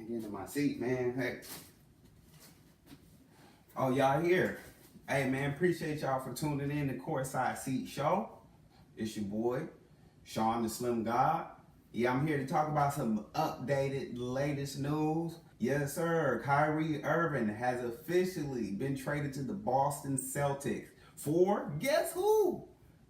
Get into my seat, man. Hey. Oh, y'all here. Hey, man, appreciate y'all for tuning in to CourtSide Seat Show. It's your boy, Sean the Slim God. Yeah, I'm here to talk about some updated, latest news. Yes, sir. Kyrie Irving has officially been traded to the Boston Celtics for, guess who?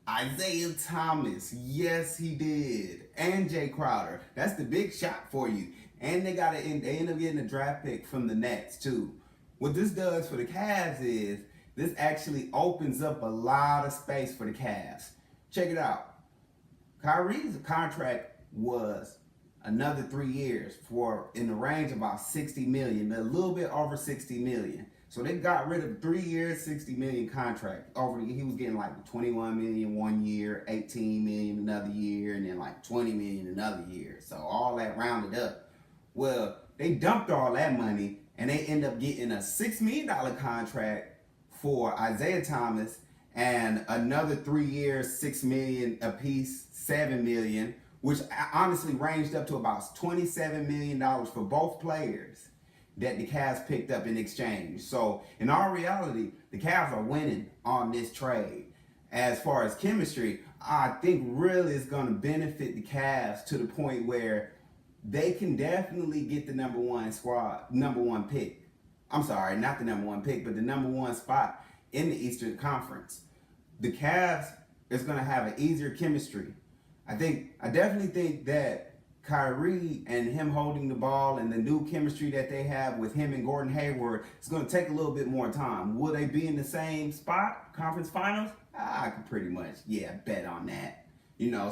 Isaiah Thomas. Yes, he did. And Jay Crowder. That's the big shot for you. And they end up getting a draft pick from the Nets, too. What this does for the Cavs is this actually opens up a lot of space for the Cavs. Check it out. Kyrie's contract was another 3 years for in the range of about $60 million, a little bit over $60 million. So they got rid of 3 years, $60 million contract. He was getting like $21 million 1 year, $18 million another year, and then like $20 million another year. So all that rounded up. Well, they dumped all that money and they end up getting a $6 million contract for Isaiah Thomas and another 3 years, $6 million apiece, $7 million, which honestly ranged up to about $27 million for both players that the Cavs picked up in exchange. So in all reality, the Cavs are winning on this trade. As far as chemistry, I think really it's going to benefit the Cavs to the point where they can definitely get the number one pick. I'm sorry, not the number one pick, but the number one spot in the Eastern Conference. The Cavs is going to have an easier chemistry. I definitely think that Kyrie and him holding the ball and the new chemistry that they have with him and Gordon Hayward, it's going to take a little bit more time. Will they be in the same spot, conference finals? I could pretty much, bet on that.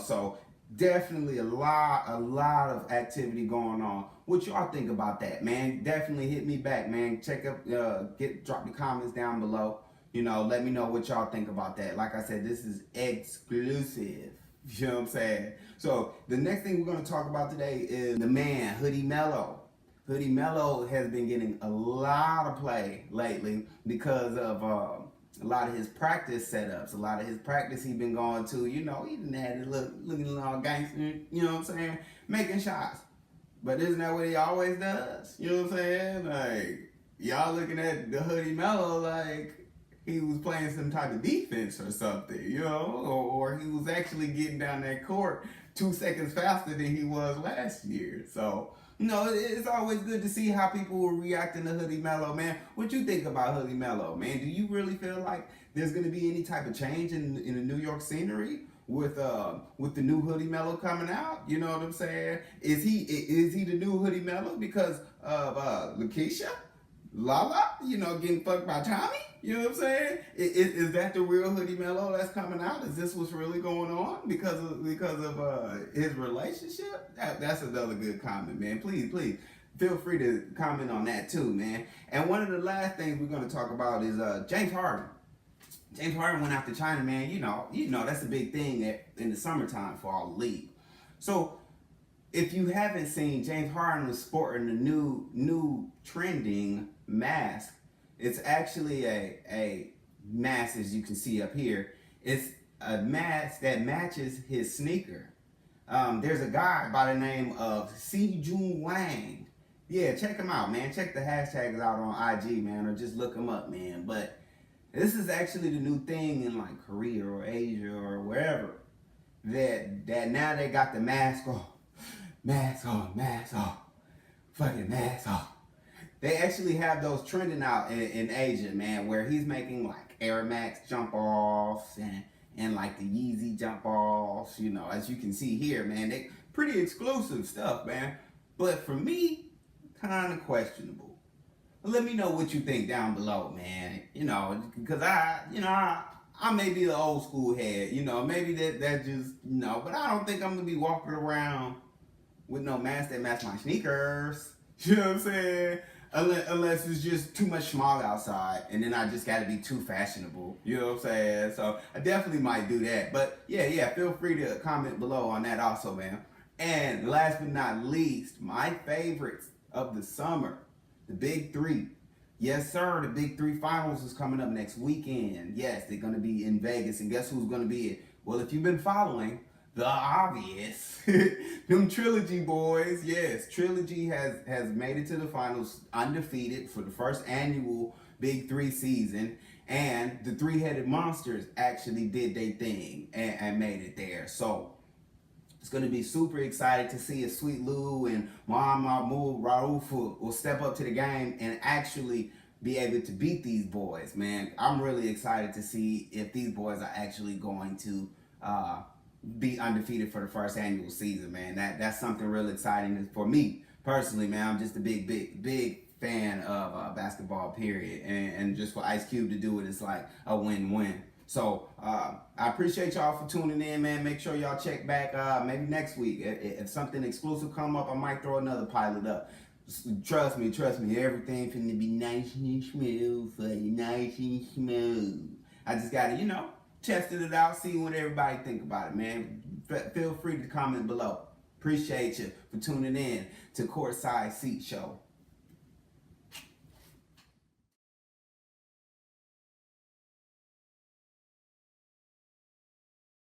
So definitely a lot of activity going on. What y'all think about that, man? Definitely hit me back, man. Check up, drop the comments down below. Let me know what y'all think about that. Like I said, this is exclusive. You know what I'm saying? So the next thing we're going to talk about today is the man, HoodieMelo. HoodieMelo has been getting a lot of play lately because of a lot of his practice setups, a lot of his practice he's been going to. He didn't have it looking all gangster, you know what I'm saying? Making shots. But isn't that what he always does? You know what I'm saying? Like, y'all looking at the HoodieMelo like he was playing some type of defense or something, or he was actually getting down that court 2 seconds faster than he was last year. So, it's always good to see how people were reacting to HoodieMelo, man. What you think about HoodieMelo, man? Do you really feel like there's going to be any type of change in the New York scenery with the new HoodieMelo coming out? You know what I'm saying? Is he the new HoodieMelo because of Lakeisha? Lala, getting fucked by Tommy? You know what I'm saying? Is that the real HoodieMelo that's coming out? Is this what's really going on because of his relationship? That's another good comment, man. Please feel free to comment on that too, man. And one of the last things we're going to talk about is James Harden. James Harden went out to China, man. You know that's a big thing in the summertime for all the league. So if you haven't seen, James Harden was sporting the new trending mask. It's actually a mask, as you can see up here. It's a mask that matches his sneaker. There's a guy by the name of Jun Wang. Yeah, check him out, man. Check the hashtags out on IG, man, or just look him up, man. But this is actually the new thing in like Korea or Asia or wherever. That now they got the mask on. Mask on, fucking mask off. They actually have those trending out in Asia, man, where he's making like Air Max jump offs and like the Yeezy jump offs, as you can see here, man. They pretty exclusive stuff, man. But for me, kind of questionable. Let me know what you think down below, man. Because I may be the old school head, maybe that just, but I don't think I'm gonna be walking around with no mask that match my sneakers. You know what I'm saying? Unless it's just too much smog outside and then I just gotta be too fashionable. You know what I'm saying? So I definitely might do that. But yeah, feel free to comment below on that also, man. And last but not least, my favorites of the summer, the Big Three. Yes, sir, the Big Three finals is coming up next weekend. Yes, they're gonna be in Vegas. And guess who's gonna be it? Well, if you've been following, the obvious. Them Trilogy boys, yes. Trilogy has made it to the finals undefeated for the first annual Big Three season. And the three-headed monsters actually did their thing and made it there. So it's going to be super excited to see if Sweet Lou and Mahmoud Rauf will step up to the game and actually be able to beat these boys, man. I'm really excited to see if these boys are actually going to be undefeated for the first annual season, man. That's something real exciting for me personally, man. I'm just a big fan of basketball, period. And just for Ice Cube to do it, it's like a win-win. So I appreciate y'all for tuning in, man. Make sure y'all check back maybe next week. If something exclusive come up, I might throw another pilot up. Trust me, everything finna be nice and smooth for you, nice and smooth. I just gotta, tested it out, see what everybody think about it, man. Feel free to comment below. Appreciate you for tuning in to CourtSide Seat Show.